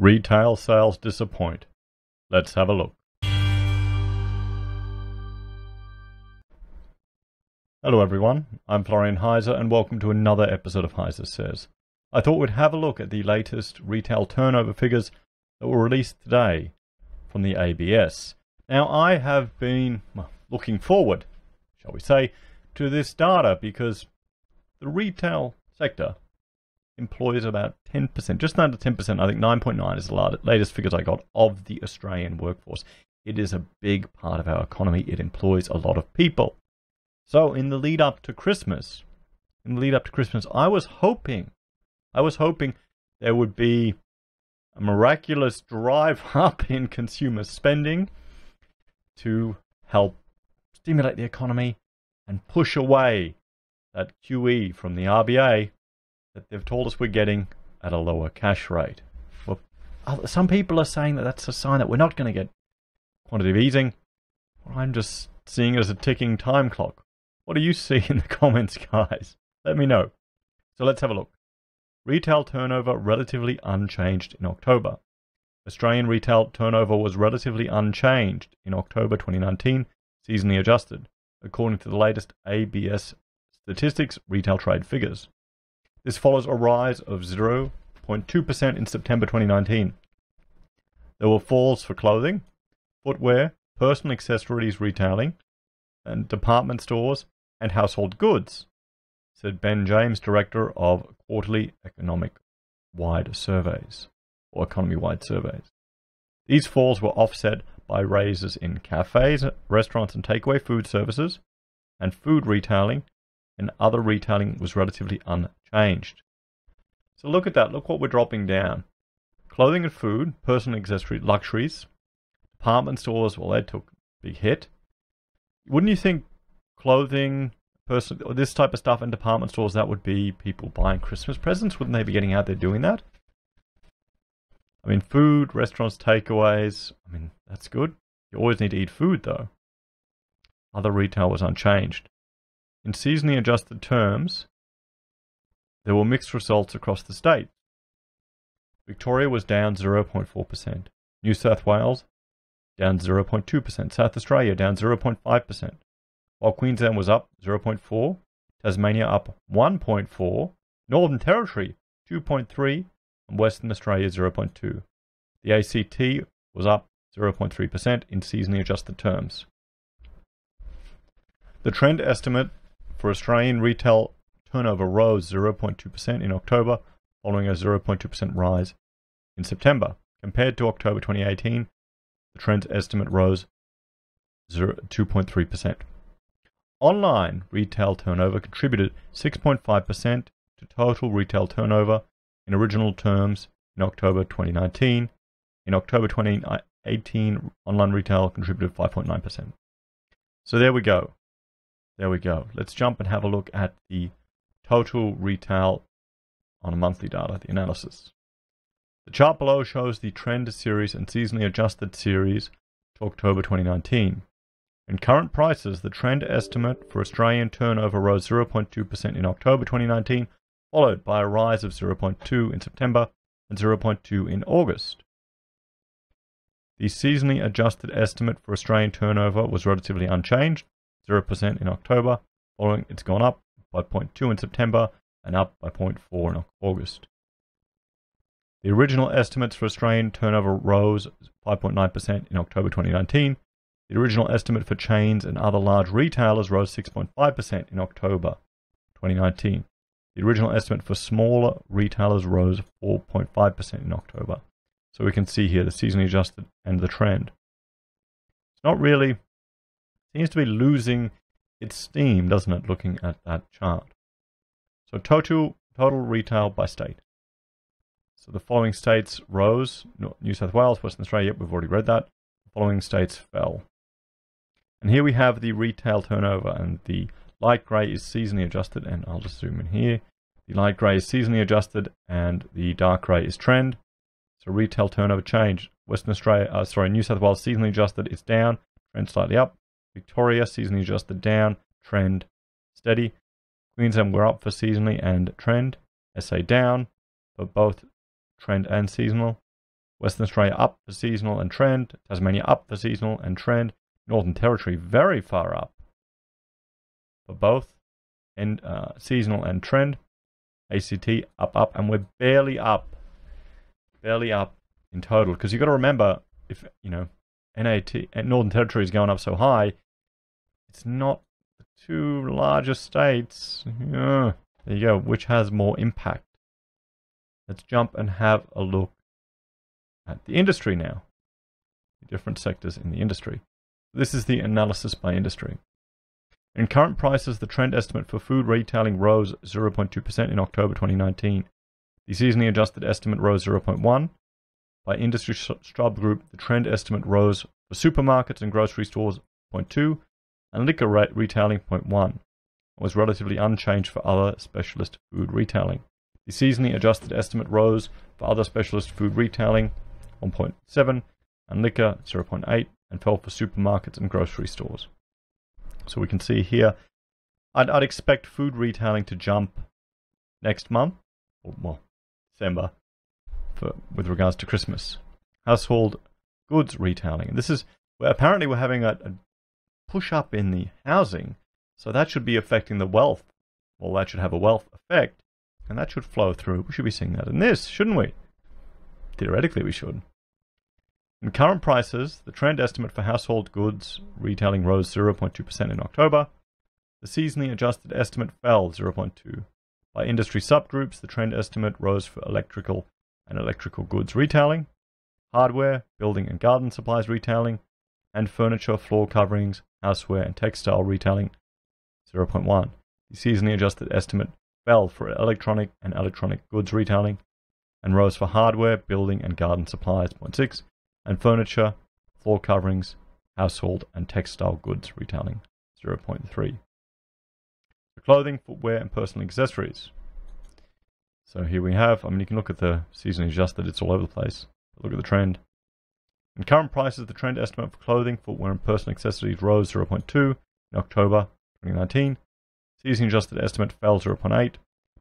Retail sales disappoint. Let's have a look. Hello everyone, I'm Florian Heise and welcome to another episode of Heise Says. I thought we'd have a look at the latest retail turnover figures that were released today from the ABS. Now I have been looking forward, shall we say, to this data because the retail sector employs about 10%, just under 10%, I think 9.9 is the latest figures I got of the Australian workforce. It is a big part of our economy. It employs a lot of people. So in the lead up to Christmas, I was hoping there would be a miraculous drive up in consumer spending to help stimulate the economy and push away that QE from the RBA that they've told us we're getting at a lower cash rate. Well, some people are saying that that's a sign that we're not going to get quantitative easing. Well, I'm just seeing it as a ticking time clock. What do you see in the comments, guys? Let me know. So let's have a look. Retail turnover relatively unchanged in October. Australian retail turnover was relatively unchanged in October 2019, seasonally adjusted, according to the latest ABS statistics retail trade figures. This follows a rise of 0.2% in September 2019. There were falls for clothing, footwear, personal accessories retailing, and department stores and household goods, said Ben James, director of quarterly economy-wide surveys. These falls were offset by raises in cafes, restaurants and takeaway food services, and food retailing, and other retailing was relatively unchanged. So look at that. Look what we're dropping down. Clothing and food, personal accessory, luxuries, department stores, well, they took a big hit. Wouldn't you think clothing, this type of stuff in department stores, that would be people buying Christmas presents? Wouldn't they be getting out there doing that? I mean, food, restaurants, takeaways, I mean, that's good. You always need to eat food, though. Other retail was unchanged. In seasonally adjusted terms, there were mixed results across the state. Victoria was down 0.4%. New South Wales down 0.2%. South Australia down 0.5%. While Queensland was up 0.4%, Tasmania up 1.4%, Northern Territory 2.3%, and Western Australia 0.2%. The ACT was up 0.3% in seasonally adjusted terms. The trend estimate for Australian retail turnover rose 0.2% in October, following a 0.2% rise in September. Compared to October 2018, the trend estimate rose 2.3%. Online retail turnover contributed 6.5% to total retail turnover in original terms in October 2019. In October 2018, online retail contributed 5.9%. So there we go. Let's jump and have a look at the total retail on a monthly data, the analysis. The chart below shows the trend series and seasonally adjusted series to October 2019. In current prices, the trend estimate for Australian turnover rose 0.2% in October 2019, followed by a rise of 0.2% in September and 0.2% in August. The seasonally adjusted estimate for Australian turnover was relatively unchanged, 0% in October, following it's gone up by 0.2% in September and up by 0.4% in August. The original estimates for Australian turnover rose 5.9% in October 2019. The original estimate for chains and other large retailers rose 6.5% in October 2019. The original estimate for smaller retailers rose 4.5% in October. So we can see here the seasonally adjusted and the trend. It's not really, seems to be losing its steam, doesn't it, looking at that chart. So total retail by state. So the following states rose: New South Wales, Western Australia, we've already read that. The following states fell. And here we have the retail turnover, and the light grey is seasonally adjusted, and I'll just zoom in here. The light grey is seasonally adjusted, and the dark grey is trend. So retail turnover changed. New South Wales seasonally adjusted, it's down, trend slightly up. Victoria seasonally adjusted, down, trend steady. Queensland we're up for seasonally and trend. SA down for both trend and seasonal. Western Australia up for seasonal and trend. Tasmania up for seasonal and trend. Northern Territory very far up for both and seasonal and trend. ACT up, and we're barely up in total. Because you've got to remember, if NAT and Northern Territory is going up so high, it's not the two largest states. There you go, which has more impact. Let's jump and have a look at the industry now. The different sectors in the industry. This is the analysis by industry. In current prices, the trend estimate for food retailing rose 0.2% in October 2019. The seasonally adjusted estimate rose 0.1%. By industry subgroup, the trend estimate rose for supermarkets and grocery stores 0.2%, and liquor retailing 0.1%. It was relatively unchanged for other specialist food retailing. The seasonally adjusted estimate rose for other specialist food retailing 1.7%, and liquor 0.8%, and fell for supermarkets and grocery stores. So we can see here, I'd expect food retailing to jump next month, or well, December, with regards to Christmas. Household goods retailing. And this is where apparently we're having a push up in the housing, so that should be affecting the wealth. Well, that should have a wealth effect, and that should flow through. We should be seeing that in this, shouldn't we? Theoretically, we should. In current prices, the trend estimate for household goods retailing rose 0.2% in October. The seasonally adjusted estimate fell 0.2%. By industry subgroups, the trend estimate rose for electrical and electrical goods retailing, hardware, building and garden supplies retailing, and furniture, floor coverings, houseware, and textile retailing 0.1%. The seasonally adjusted estimate fell for electronic and electronic goods retailing, and rose for hardware, building and garden supplies 0.6%. And furniture, floor coverings, household and textile goods retailing 0.3%. For clothing, footwear and personal accessories. So here we have, you can look at the seasonally adjusted, it's all over the place. Look at the trend. In current prices, the trend estimate for clothing, footwear and personal accessories rose 0.2% in October 2019. Seasonally adjusted estimate fell 0.8%.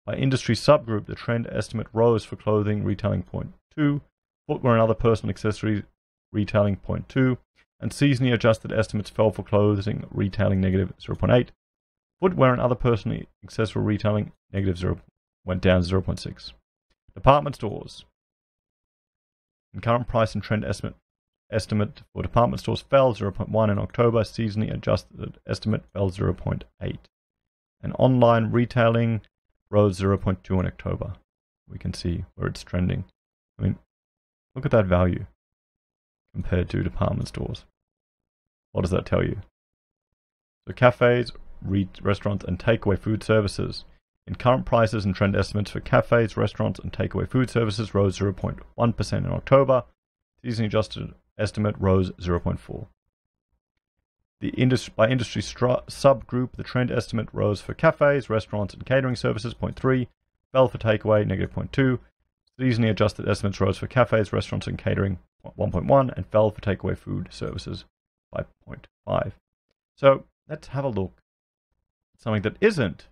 By industry subgroup, the trend estimate rose for clothing retailing 0.2%. Footwear and other personal accessories retailing 0.2%, and seasonally adjusted estimates fell for clothing retailing negative 0.8%. Footwear and other personal accessory retailing negative 0 went down 0.6%. Department stores. In current price and trend estimate for department stores fell 0.1% in October. Seasonally adjusted estimate fell 0.8%. And online retailing rose 0.2% in October. We can see where it's trending. Look at that value compared to department stores. What does that tell you? So cafes, restaurants, and takeaway food services. In current prices and trend estimates for cafes, restaurants, and takeaway food services rose 0.1% in October. Seasonally adjusted estimate rose 0.4%. By industry subgroup, the trend estimate rose for cafes, restaurants, and catering services 0.3%, fell for takeaway negative 0.2%. Seasonally adjusted estimates rose for cafes, restaurants, and catering 1.1%, and fell for takeaway food services by 0.5%. So let's have a look at something that isn't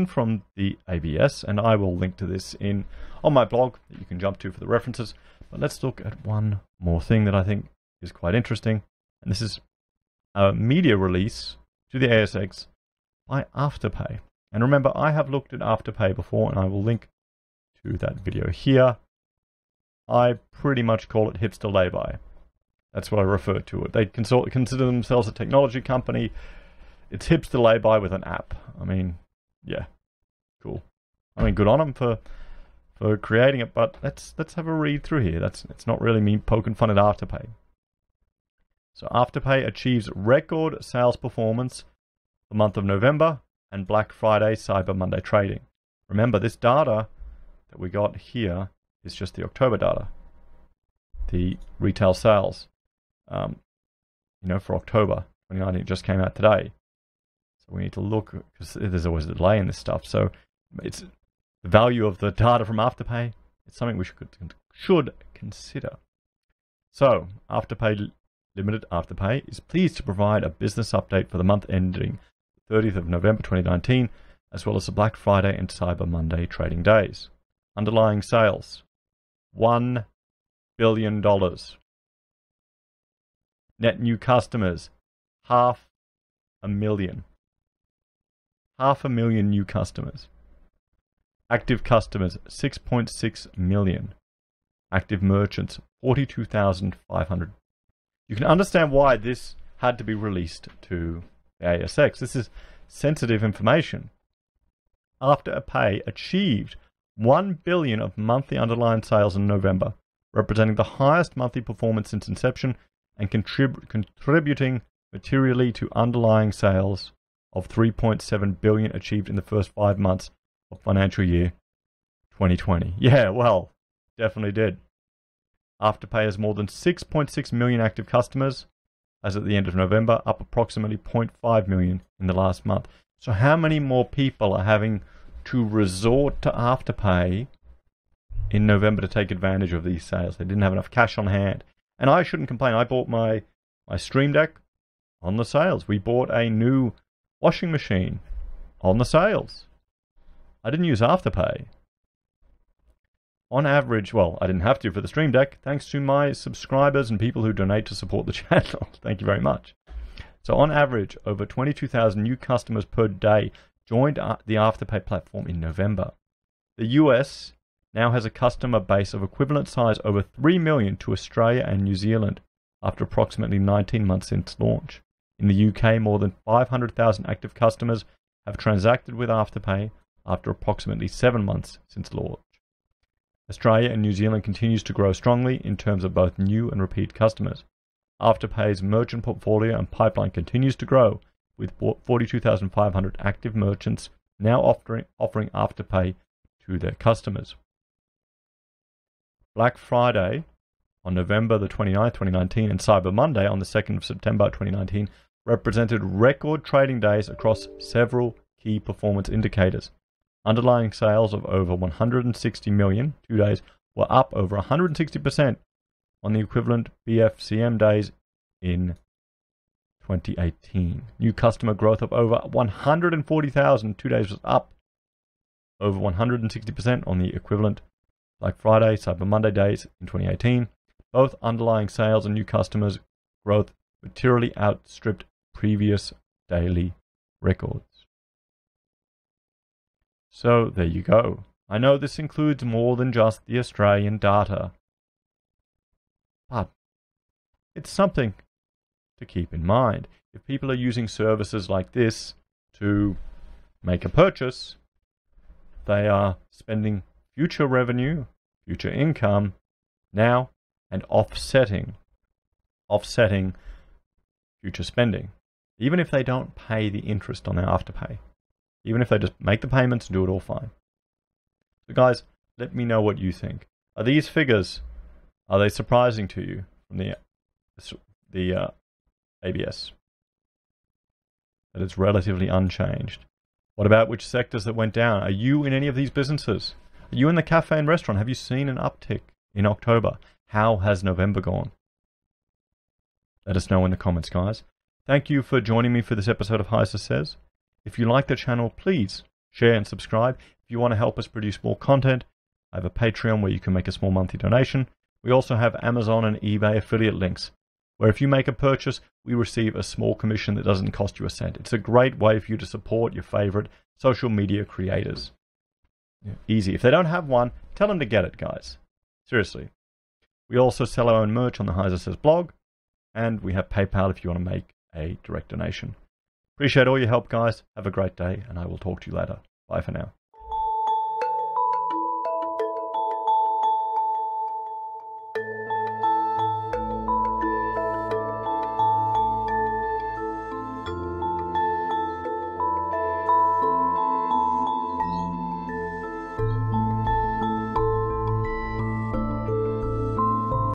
from the ABS, and I will link to this on my blog that you can jump to for the references. But let's look at one more thing that I think is quite interesting, and this is a media release to the ASX by Afterpay. And remember, I have looked at Afterpay before, and I will link to that video here. I pretty much call it hipster lay-by. That's what I refer to it. They consider themselves a technology company. It's hipster lay-by with an app. Yeah, cool. Good on them for creating it, but let's have a read through here. It's not really me poking fun at Afterpay. So Afterpay achieves record sales performance for the month of November and Black Friday, Cyber Monday trading. Remember, this data that we got here is just the October data. The retail sales, for October 2019, it just came out today. So we need to look, because there's always a delay in this stuff. So it's the value of the data from Afterpay. It's something we should consider. So Afterpay Limited Afterpay is pleased to provide a business update for the month ending 30th of November 2019, as well as the Black Friday and Cyber Monday trading days. Underlying sales, $1 billion. Net new customers, 500,000. 500,000 new customers. Active customers, 6.6 million. Active merchants, 42,500. You can understand why this had to be released to the ASX. This is sensitive information. Afterpay achieved 1 billion of monthly underlying sales in November, representing the highest monthly performance since inception and contributing materially to underlying sales of 3.7 billion achieved in the first 5 months of financial year 2020. Yeah, well, definitely did. Afterpay has more than 6.6 million active customers as at the end of November, up approximately 0.5 million in the last month. So how many more people are having to resort to Afterpay in November to take advantage of these sales? They didn't have enough cash on hand. And I shouldn't complain. I bought my Stream Deck on the sales. We bought a new washing machine on the sales. I didn't use Afterpay. On average, well, I didn't have to for the Stream Deck, thanks to my subscribers and people who donate to support the channel. Thank you very much. So on average, over 22,000 new customers per day joined the Afterpay platform in November. The US now has a customer base of equivalent size over 3 million to Australia and New Zealand after approximately 19 months since launch. In the UK, more than 500,000 active customers have transacted with Afterpay after approximately 7 months since launch. Australia and New Zealand continues to grow strongly in terms of both new and repeat customers. Afterpay's merchant portfolio and pipeline continues to grow, with 42,500 active merchants now offering Afterpay to their customers. Black Friday on November the 29th, 2019, and Cyber Monday on the 2nd of September 2019 represented record trading days across several key performance indicators. Underlying sales of over 160 million 2 days were up over 160% on the equivalent BFCM days in 2018. New customer growth of over 140,000 2 days was up over 160% on the equivalent Black Friday, Cyber Monday days in 2018. Both underlying sales and new customers growth materially outstripped previous daily records. So there you go. I know this includes more than just the Australian data, but it's something to keep in mind. If people are using services like this to make a purchase, they are spending future revenue, future income now, and offsetting future spending, even if they don't pay the interest on their Afterpay. Even if they just make the payments and do it all fine. So guys, let me know what you think. Are these figures, are they surprising to you from the ABS? That it's relatively unchanged. What about which sectors that went down? Are you in any of these businesses? Are you in the cafe and restaurant? Have you seen an uptick in October? How has November gone? Let us know in the comments, guys. Thank you for joining me for this episode of Heise Says. If you like the channel, please share and subscribe. If you want to help us produce more content, I have a Patreon where you can make a small monthly donation. We also have Amazon and eBay affiliate links, where if you make a purchase, we receive a small commission that doesn't cost you a cent. It's a great way for you to support your favorite social media creators. Easy. If they don't have one, tell them to get it, guys. Seriously. We also sell our own merch on the Heise Says blog, and we have PayPal if you want to make a direct donation. Appreciate all your help, guys. Have a great day, and I will talk to you later. Bye for now.